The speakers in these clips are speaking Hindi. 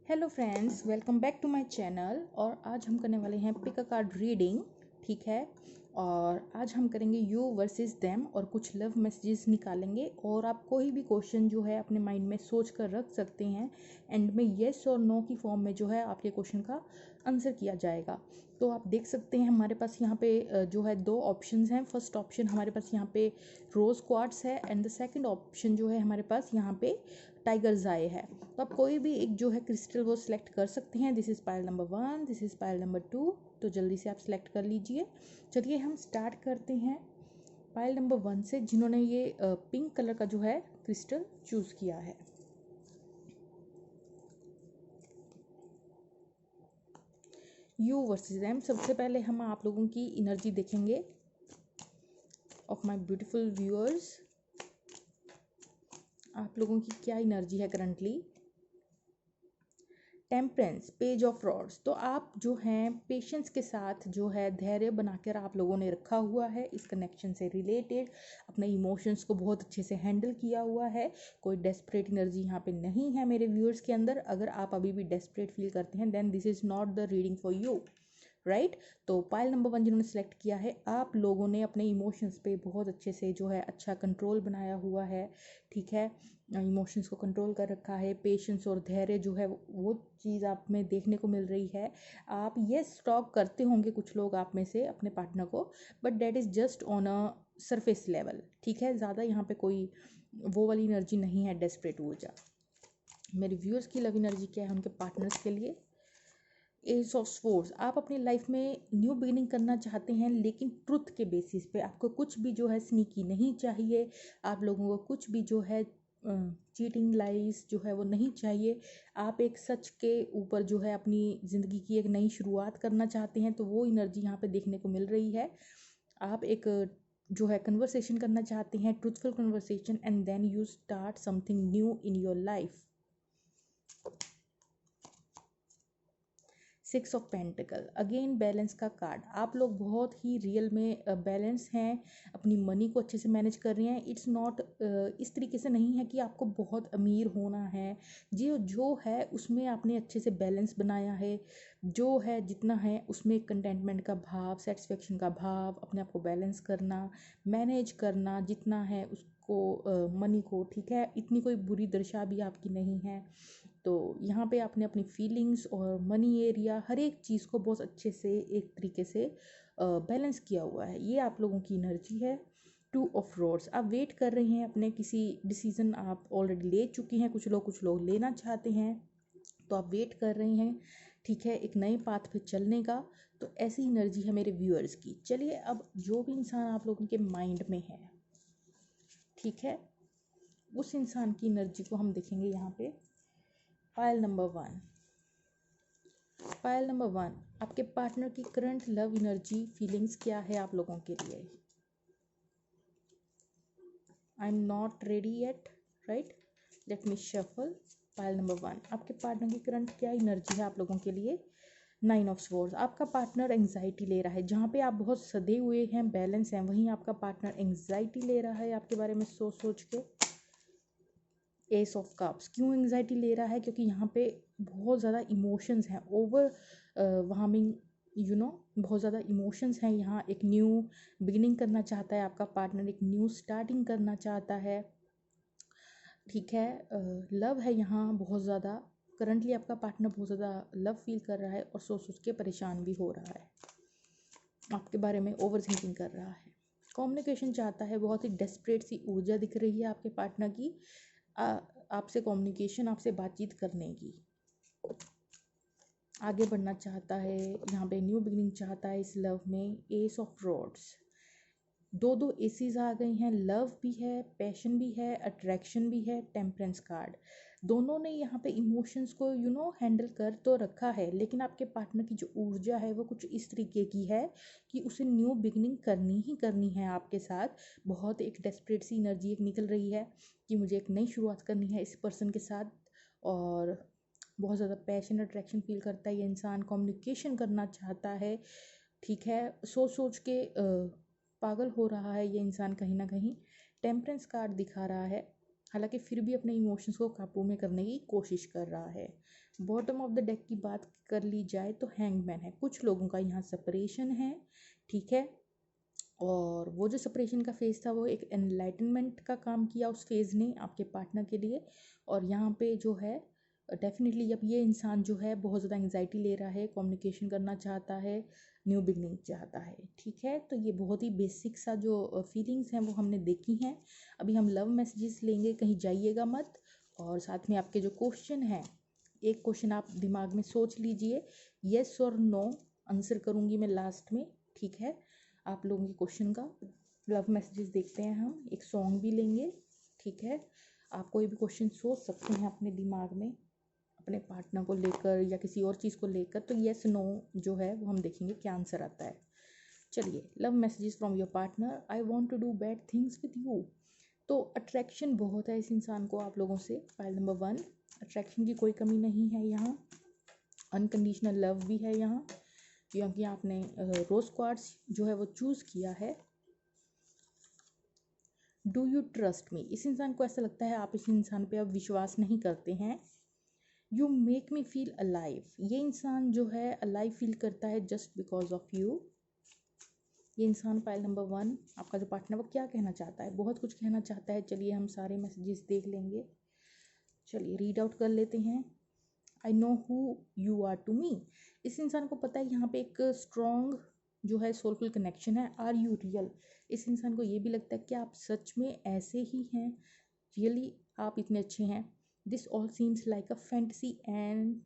Hello friends, welcome back to my channel. और आज हम करने वाले हैं पिक अ कार्ड रीडिंग। ठीक है, और आज हम करेंगे यू वर्सेस देम और कुछ लव मैसेजेस निकालेंगे। और आप कोई भी क्वेश्चन जो है अपने माइंड में सोच कर रख सकते हैं। एंड में येस और नो की फॉर्म में जो है आपके क्वेश्चन का आंसर किया जाएगा। तो आप देख सकते हैं हमारे पास यहाँ पे जो है दो ऑप्शंस हैं। फर्स्ट ऑप्शन हमारे पास यहाँ पे रोज़ क्वार्ट्स है एंड द सेकंड ऑप्शन जो है हमारे पास यहाँ पे टाइगर जाए है। तो आप कोई भी एक जो है क्रिस्टल वो सिलेक्ट कर सकते हैं। This is pile number 1, this is pile number 2। तो जल्दी से आप सिलेक्ट कर लीजिए। चलिए हम स्टार्ट करते हैं पायल नंबर 1 से, जिन्होंने ये पिंक कलर का जो है क्रिस्टल चूज़ किया है। You versus them. सबसे पहले हम आप लोगों की एनर्जी देखेंगे ऑफ माय ब्यूटीफुल व्यूअर्स। आप लोगों की क्या एनर्जी है currently. Temperance, page of rods. तो आप जो हैं पेशेंस के साथ जो है धैर्य बनाकर आप लोगों ने रखा हुआ है इस कनेक्शन से रिलेटेड। अपने इमोशंस को बहुत अच्छे से हैंडल किया हुआ है। कोई डेस्परेट एनर्जी यहाँ पे नहीं है मेरे व्यूअर्स के अंदर। अगर आप अभी भी डेस्परेट फील करते हैं then this is not the reading for you, right. तो पाइल नंबर 1 जिन्होंने सेलेक्ट किया है, आप लोगों ने अपने इमोशंस पे बहुत अच्छे से जो है अच्छा कंट्रोल बनाया हुआ है। ठीक है, इमोशंस को कंट्रोल कर रखा है। पेशेंस और धैर्य जो है वो चीज़ आप में देखने को मिल रही है। आप ये स्टॉक करते होंगे कुछ लोग आप में से अपने पार्टनर को, but that is just on a surface level. ठीक है, ज़्यादा यहाँ पे कोई वो वाली एनर्जी नहीं है डेस्परेट ऊर्जा। मेरे व्यूअर्स की लव एनर्जी क्या है उनके पार्टनर्स के लिए। Age of swords. आप अपनी लाइफ में न्यू बिगिनिंग करना चाहते हैं, लेकिन ट्रुथ के बेसिस पे। आपको कुछ भी जो है स्नीकी नहीं चाहिए। आप लोगों को कुछ भी जो है चीटिंग लाइज जो है वो नहीं चाहिए। आप एक सच के ऊपर जो है अपनी ज़िंदगी की एक नई शुरुआत करना चाहते हैं, तो वो एनर्जी यहाँ पे देखने को मिल रही है। आप एक जो है कन्वर्सेशन करना चाहते हैं, truthful conversation, and then you start something new in your life. 6 of pentacles, again balance का कार्ड। आप लोग बहुत ही रियल में बैलेंस हैं, अपनी मनी को अच्छे से मैनेज कर रहे हैं। इट्स नॉट इस तरीके से नहीं है कि आपको बहुत अमीर होना है। जो है उसमें आपने अच्छे से बैलेंस बनाया है। जो है जितना है उसमें कंटेंटमेंट का भाव, सेटिस्फेक्शन का भाव, अपने आप को बैलेंस करना, मैनेज करना जितना है उसको मनी को। ठीक है, इतनी कोई बुरी दशा भी आपकी नहीं है। तो यहाँ पे आपने अपनी फीलिंग्स और मनी एरिया हर एक चीज़ को बहुत अच्छे से एक तरीके से बैलेंस किया हुआ है। ये आप लोगों की एनर्जी है। 2 ऑफ रोड्स, आप वेट कर रहे हैं अपने किसी डिसीजन, आप ऑलरेडी ले चुके हैं। कुछ लोग लेना चाहते हैं, तो आप वेट कर रहे हैं। ठीक है, एक नए पाथ पे चलने का। तो ऐसी एनर्जी है मेरे व्यूअर्स की। चलिए, अब जो भी इंसान आप लोगों के माइंड में है, ठीक है, उस इंसान की एनर्जी को हम देखेंगे यहाँ पे। Pile number 1। पायल नंबर 1, आपके पार्टनर की करंट लव एनर्जी फीलिंग्स क्या है आप लोगों के लिए। I am not ready yet, right. Let me shuffle. Pile number 1, आपके पार्टनर की करंट क्या एनर्जी है आप लोगों के लिए। 9 ऑफ स्वॉर्ड्स, आपका पार्टनर एंग्जाइटी ले रहा है। जहाँ पे आप बहुत सदे हुए हैं, बैलेंस हैं, वहीं आपका पार्टनर एंग्जाइटी ले रहा है आपके बारे में सोच के। एस ऑफ कप्स, क्यों एंग्जाइटी ले रहा है, क्योंकि यहाँ पे बहुत ज़्यादा इमोशंस हैं, ओवर वार्मिंग, बहुत ज़्यादा इमोशंस हैं यहाँ। एक न्यू बिगिनिंग करना चाहता है आपका पार्टनर, एक न्यू स्टार्टिंग करना चाहता है। ठीक है, लव है यहाँ बहुत ज़्यादा। करंटली आपका पार्टनर बहुत ज़्यादा लव फील कर रहा है और सोच के परेशान भी हो रहा है। आपके बारे में ओवर थिंकिंग कर रहा है। कम्युनिकेशन चाहता है, बहुत ही डेस्परेट सी ऊर्जा दिख रही है आपके पार्टनर की आपसे कम्युनिकेशन, आपसे बातचीत करने की। आगे बढ़ना चाहता है, यहाँ पे न्यू बिगिनिंग चाहता है इस लव में। एस ऑफ रॉड्स, दो एसीज आ गई हैं। लव भी है, पैशन भी है, अट्रैक्शन भी है। टेम्परेंस कार्ड, दोनों ने यहाँ पे इमोशंस को हैंडल कर तो रखा है, लेकिन आपके पार्टनर की जो ऊर्जा है वो कुछ इस तरीके की है कि उसे न्यू बिगिनिंग करनी ही करनी है आपके साथ। बहुत एक डेस्परेट सी एनर्जी एक निकल रही है कि मुझे एक नई शुरुआत करनी है इस पर्सन के साथ। और बहुत ज़्यादा पैशन, अट्रैक्शन फील करता है ये इंसान, कम्युनिकेशन करना चाहता है। ठीक है, सोच के पागल हो रहा है ये इंसान कहीं ना कहीं। टेम्परेंस कार्ड दिखा रहा है हालांकि फिर भी अपने इमोशंस को काबू में करने की कोशिश कर रहा है। बॉटम ऑफ द डेक की बात कर ली जाए तो हैंगमैन है। कुछ लोगों का यहाँ सेपरेशन है, ठीक है, और वो जो सेपरेशन का फेज़ था वो एक एनलाइटनमेंट का काम किया उस फेज़ ने आपके पार्टनर के लिए। और यहाँ पे जो है डेफिनेटली अब ये इंसान जो है बहुत ज़्यादा एंग्जाइटी ले रहा है, कम्युनिकेशन करना चाहता है, न्यू बिगनिंग चाहता है, ठीक है। तो ये बहुत ही बेसिक सा जो फीलिंग्स हैं वो हमने देखी हैं। अभी हम लव मैसेजेस लेंगे, कहीं जाइएगा मत। और साथ में आपके जो क्वेश्चन हैं, एक क्वेश्चन आप दिमाग में सोच लीजिए, येस और नो आंसर करूँगी मैं लास्ट में, ठीक है। आप लोगों के क्वेश्चन का लव मैसेजेस देखते हैं, हम एक सॉन्ग भी लेंगे, ठीक है। आप कोई भी क्वेश्चन सोच सकते हैं अपने दिमाग में अपने पार्टनर को लेकर या किसी और चीज़ को लेकर। तो येस नो जो है वो हम देखेंगे क्या आंसर आता है। चलिए, love messages from your partner. I want to do bad things with you. तो अट्रैक्शन बहुत है इस इंसान को आप लोगों से। फाइल नंबर 1, अट्रैक्शन की कोई कमी नहीं है यहाँ। अनकंडीशनल लव भी है यहाँ, क्योंकि आपने रोज क्वार्ट्स जो है वो चूज़ किया है। डू यू ट्रस्ट मी, इस इंसान को ऐसा लगता है आप इस इंसान पे अब विश्वास नहीं करते हैं। You make me feel alive, ये इंसान जो है अलाइव फील करता है जस्ट बिकॉज ऑफ यू। ये इंसान फाइल नंबर 1 आपका जो पार्टनर वो क्या कहना चाहता है, बहुत कुछ कहना चाहता है। चलिए हम सारे मैसेजेस देख लेंगे, चलिए रीड आउट कर लेते हैं। I know who you are to me, इस इंसान को पता है यहाँ पे एक स्ट्रॉन्ग जो है सोलफुल कनेक्शन है। आर यू रियल, इस इंसान को ये भी लगता है कि आप सच में ऐसे ही हैं, रियली आप इतने अच्छे हैं। This all seems like a fantasy and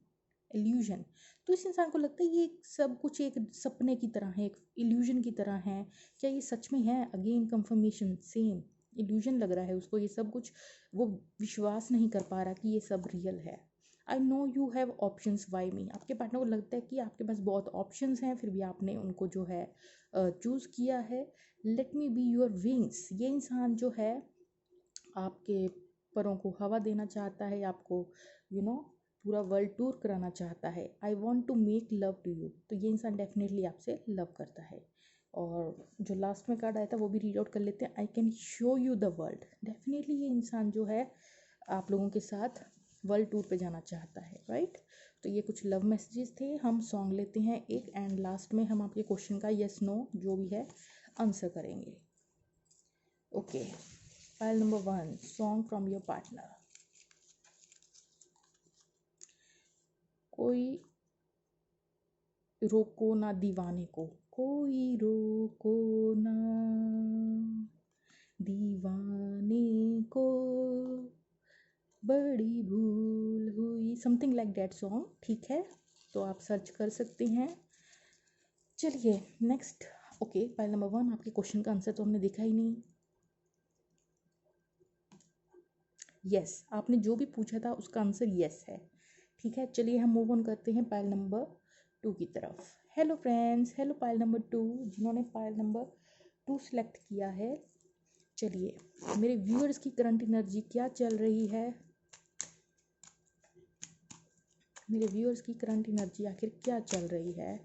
illusion, तो इस इंसान को लगता है ये सब कुछ एक सपने की तरह है, एक इल्यूजन की तरह है। क्या ये सच में है? अगेन कंफर्मेशन, सेम इल्यूजन लग रहा है उसको ये सब कुछ, वो विश्वास नहीं कर पा रहा कि ये सब रियल है। I know you have options why me, आपके पार्टनर को लगता है कि आपके पास बहुत ऑप्शंस हैं फिर भी आपने उनको जो है चूज़ किया है। Let me be your wings, ये इंसान जो है आपके परों को हवा देना चाहता है, आपको पूरा वर्ल्ड टूर कराना चाहता है। I want to make love to you, तो ये इंसान डेफिनेटली आपसे लव करता है। और जो लास्ट में कार्ड आया था वो भी रीड आउट कर लेते हैं। I can show you the world, definitely ये इंसान जो है आप लोगों के साथ वर्ल्ड टूर पे जाना चाहता है, राइट। तो ये कुछ लव मैसेजेस थे। हम सॉन्ग लेते हैं एक, एंड लास्ट में हम आपके क्वेश्चन का येस नो जो भी है आंसर करेंगे। Okay, file number 1, song from your partner. कोई रोको ना दीवाने को, कोई रोको ना दीवाने को, बड़ी भूल हुई, समथिंग लाइक दैट सॉन्ग, ठीक है। तो आप सर्च कर सकते हैं। चलिए नेक्स्ट। ओके, फाइल नंबर 1, आपके क्वेश्चन का आंसर तो हमने देखा ही नहीं। यस, आपने जो भी पूछा था उसका आंसर यस है, ठीक है। चलिए हम मूव ऑन करते हैं पाइल नंबर 2 की तरफ। Hello friends, hello pile number 2, जिन्होंने पाइल नंबर 2 सेलेक्ट किया है। चलिए, मेरे व्यूअर्स की करंट एनर्जी क्या चल रही है, मेरे व्यूअर्स की करंट एनर्जी आखिर क्या चल रही है।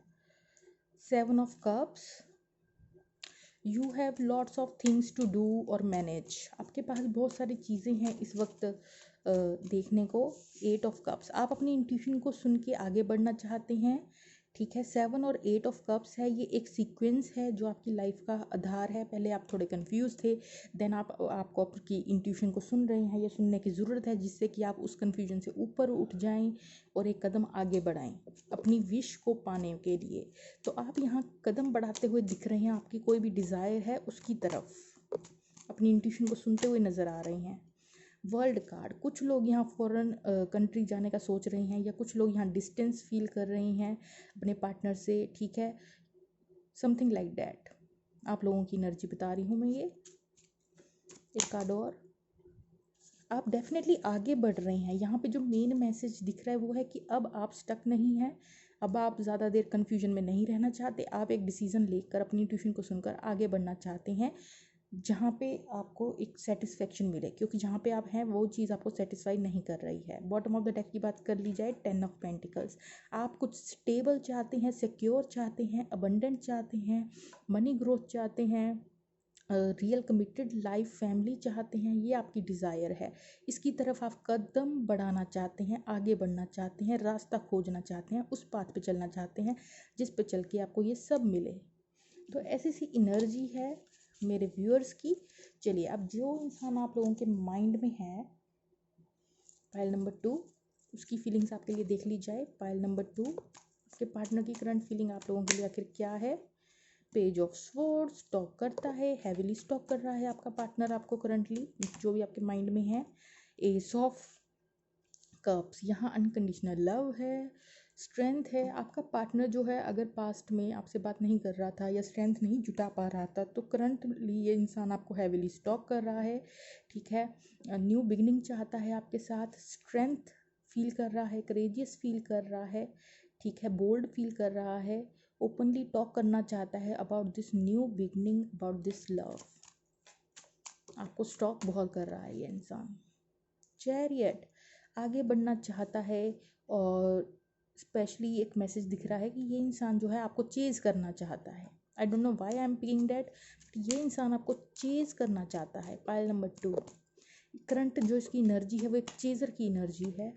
7 of cups, you have lots of things to do और मैनेज, आपके पास बहुत सारी चीज़ें हैं इस वक्त देखने को। 8 ऑफ कप्स, आप अपनी इंट्यूशन को सुन के आगे बढ़ना चाहते हैं, ठीक है। 7 और 8 ऑफ कप्स है, ये एक सीक्वेंस है जो आपकी लाइफ का आधार है। पहले आप थोड़े कंफ्यूज थे, देन आपको आपकी इंट्यूशन को सुन रहे हैं, ये सुनने की ज़रूरत है जिससे कि आप उस कन्फ्यूजन से ऊपर उठ जाएं और एक कदम आगे बढ़ाएं अपनी विश को पाने के लिए। तो आप यहाँ कदम बढ़ाते हुए दिख रहे हैं, आपकी कोई भी डिज़ायर है उसकी तरफ अपनी इंट्यूशन को सुनते हुए नज़र आ रहे हैं। वर्ल्ड कार्ड, कुछ लोग यहाँ फॉरेन कंट्री जाने का सोच रहे हैं, या कुछ लोग यहाँ डिस्टेंस फील कर रहे हैं अपने पार्टनर से, ठीक है, समथिंग लाइक दैट। आप लोगों की एनर्जी बता रही हूँ मैं ये। एक कार्ड और, आप डेफिनेटली आगे बढ़ रहे हैं। यहाँ पे जो मेन मैसेज दिख रहा है वो है कि अब आप स्टक नहीं हैं, अब आप ज़्यादा देर कन्फ्यूजन में नहीं रहना चाहते, आप एक डिसीज़न लेकर अपनी ट्यूशन को सुनकर आगे बढ़ना चाहते हैं जहाँ पे आपको एक सेटिस्फेक्शन मिले, क्योंकि जहाँ पे आप हैं वो चीज़ आपको सेटिस्फाई नहीं कर रही है। बॉटम ऑफ द डेक की बात कर ली जाए, 10 ऑफ पेंटिकल्स, आप कुछ स्टेबल चाहते हैं, सिक्योर चाहते हैं, अबंडेंट चाहते हैं, मनी ग्रोथ चाहते हैं, रियल कमिटेड लाइफ फैमिली चाहते हैं, ये आपकी डिज़ायर है। इसकी तरफ आप कदम बढ़ाना चाहते हैं, आगे बढ़ना चाहते हैं, रास्ता खोजना चाहते हैं, उस पाथ पे चलना चाहते हैं जिस पे चल के आपको ये सब मिले। तो ऐसी सी एनर्जी है मेरे व्यूअर्स की। चलिए, अब जो इंसान आप लोगों के माइंड में है, पाइल नंबर 2, उसकी फीलिंग्स आपके लिए देख ली जाए। पाइल नंबर 2, आपके पार्टनर की करंट फीलिंग आप लोगों के लिए आखिर क्या है। पेज ऑफ स्वॉर्ड्स स्टॉक करता है, हैविली स्टॉक कर रहा है आपका पार्टनर आपको करंटली, जो भी आपके माइंड में है। एस ऑफ कप्स, यहाँ अनकंडीशनल लव है, स्ट्रेंथ है। आपका पार्टनर जो है, अगर पास्ट में आपसे बात नहीं कर रहा था या स्ट्रेंथ नहीं जुटा पा रहा था, तो करंटली ये इंसान आपको हैविली स्टॉक कर रहा है। ठीक है, न्यू बिगिनिंग चाहता है आपके साथ, स्ट्रेंथ फील कर रहा है, करेजियस फील कर रहा है। ठीक है, बोल्ड फील कर रहा है, ओपनली टॉक करना चाहता है about this new beginning, about this love. आपको स्टॉक बहुत कर रहा है ये इंसान। चैरियट, आगे बढ़ना चाहता है, और स्पेशली एक मैसेज दिख रहा है कि ये इंसान जो है आपको चेज़ करना चाहता है। I don't know why I am picking that, ये इंसान आपको चेज़ करना चाहता है। पाइल नंबर 2, करंट जो इसकी एनर्जी है वो एक चेज़र की एनर्जी है।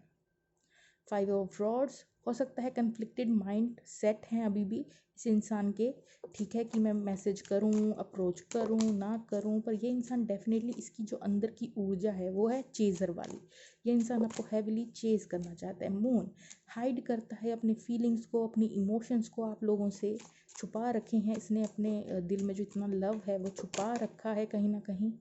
5 ऑफ रॉड्स, हो सकता है कन्फ्लिक्टेड माइंड सेट हैं अभी भी इस इंसान के। ठीक है, कि मैं मैसेज करूं, अप्रोच करूं, ना करूं, पर ये इंसान डेफिनेटली, इसकी जो अंदर की ऊर्जा है वो है चेज़र वाली। ये इंसान आपको हैविली चेज़ करना चाहता है। मून, हाइड करता है अपनी फीलिंग्स को, अपनी इमोशंस को आप लोगों से छुपा रखे हैं इसने। अपने दिल में जो इतना लव है वो छुपा रखा है कहीं ना कहीं।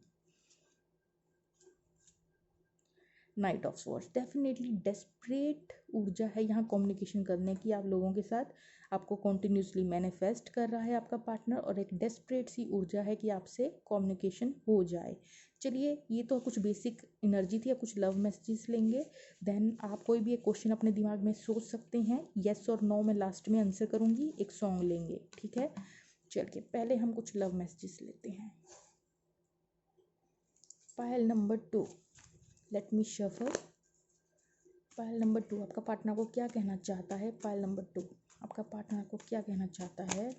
Night of swords, definitely desperate ऊर्जा है यहाँ कम्युनिकेशन करने की आप लोगों के साथ। आपको कॉन्टिन्यूसली मैनिफेस्ट कर रहा है आपका पार्टनर, और एक डेस्परेट सी ऊर्जा है कि आपसे कम्युनिकेशन हो जाए। चलिए, ये तो कुछ बेसिक एनर्जी थी। अब कुछ लव मैसेजेस लेंगे, देन आप कोई भी एक क्वेश्चन अपने दिमाग में सोच सकते हैं। येस और नो मैं लास्ट में आंसर करूँगी, एक सॉन्ग लेंगे। ठीक है, चलिए पहले हम कुछ लव मैसेजेस लेते हैं। Pile number 2, let me shuffle. Pile number 2, आपका पार्टनर को क्या कहना चाहता है। पायल नंबर 2, आपका पार्टनर को क्या कहना चाहता है।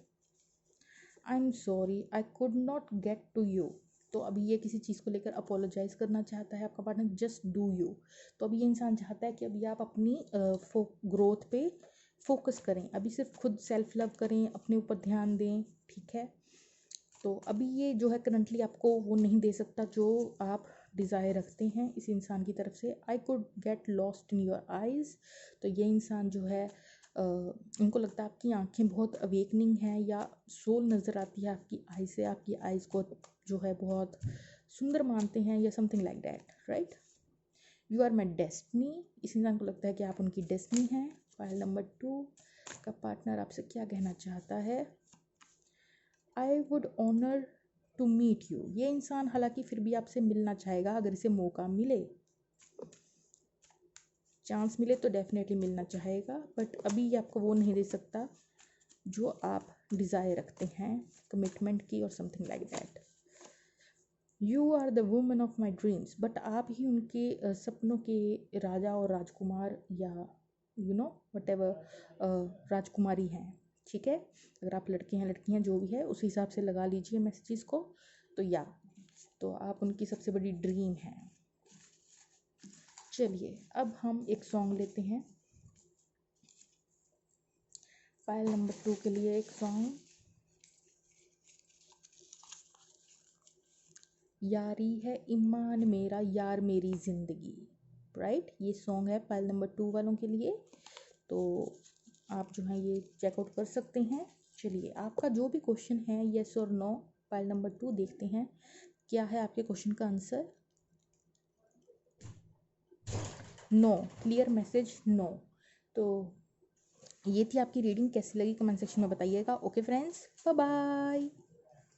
I am sorry I could not get to you, तो अभी ये किसी चीज़ को लेकर अपोलोजाइज करना चाहता है आपका पार्टनर। जस्ट डू यू, तो अभी ये इंसान चाहता है कि अभी आप अपनी ग्रोथ पे फोकस करें, अभी सिर्फ खुद सेल्फ लव करें, अपने ऊपर ध्यान दें। ठीक है, तो अभी ये जो है करंटली आपको वो नहीं दे सकता जो आप डिज़ायर रखते हैं इस इंसान की तरफ से। I could get lost in your eyes, तो ये इंसान जो है उनको लगता है आपकी आंखें बहुत अवेकनिंग है, या सोल नज़र आती है आपकी आई से, आपकी आइज़ को जो है बहुत सुंदर मानते हैं, या something like that, right. You are my destiny, इस इंसान को लगता है कि आप उनकी डेस्टिनी हैं। फाइल नंबर 2 का पार्टनर आपसे क्या कहना चाहता है। I would honour to meet you, ये इंसान हालांकि फिर भी आपसे मिलना चाहेगा अगर इसे मौका मिले, चांस मिले तो डेफिनेटली मिलना चाहेगा, बट अभी ये आपको वो नहीं दे सकता जो आप डिज़ायर रखते हैं कमिटमेंट की, और something like that. You are the woman of my dreams, but आप ही उनके सपनों के राजा और राजकुमार, या यू नो वट एवर राजकुमारी हैं। ठीक है, अगर आप लड़के हैं लड़की हैं जो भी है उस हिसाब से लगा लीजिए मैसेजेस को। तो या तो आप उनकी सबसे बड़ी ड्रीम हैं। चलिए, अब हम एक सॉन्ग लेते हैं पायल नंबर 2 के लिए। एक सॉन्ग, यारी है ईमान मेरा यार मेरी ज़िंदगी, राइट। ये सॉन्ग है पायल नंबर 2 वालों के लिए, तो आप जो है ये चेकआउट कर सकते हैं। चलिए, आपका जो भी क्वेश्चन है येस और नो, पाइल नंबर 2 देखते हैं क्या है आपके क्वेश्चन का answer. No, clear message no. तो ये थी आपकी रीडिंग, कैसी लगी कमेंट सेक्शन में बताइएगा। Okay friends, bye bye.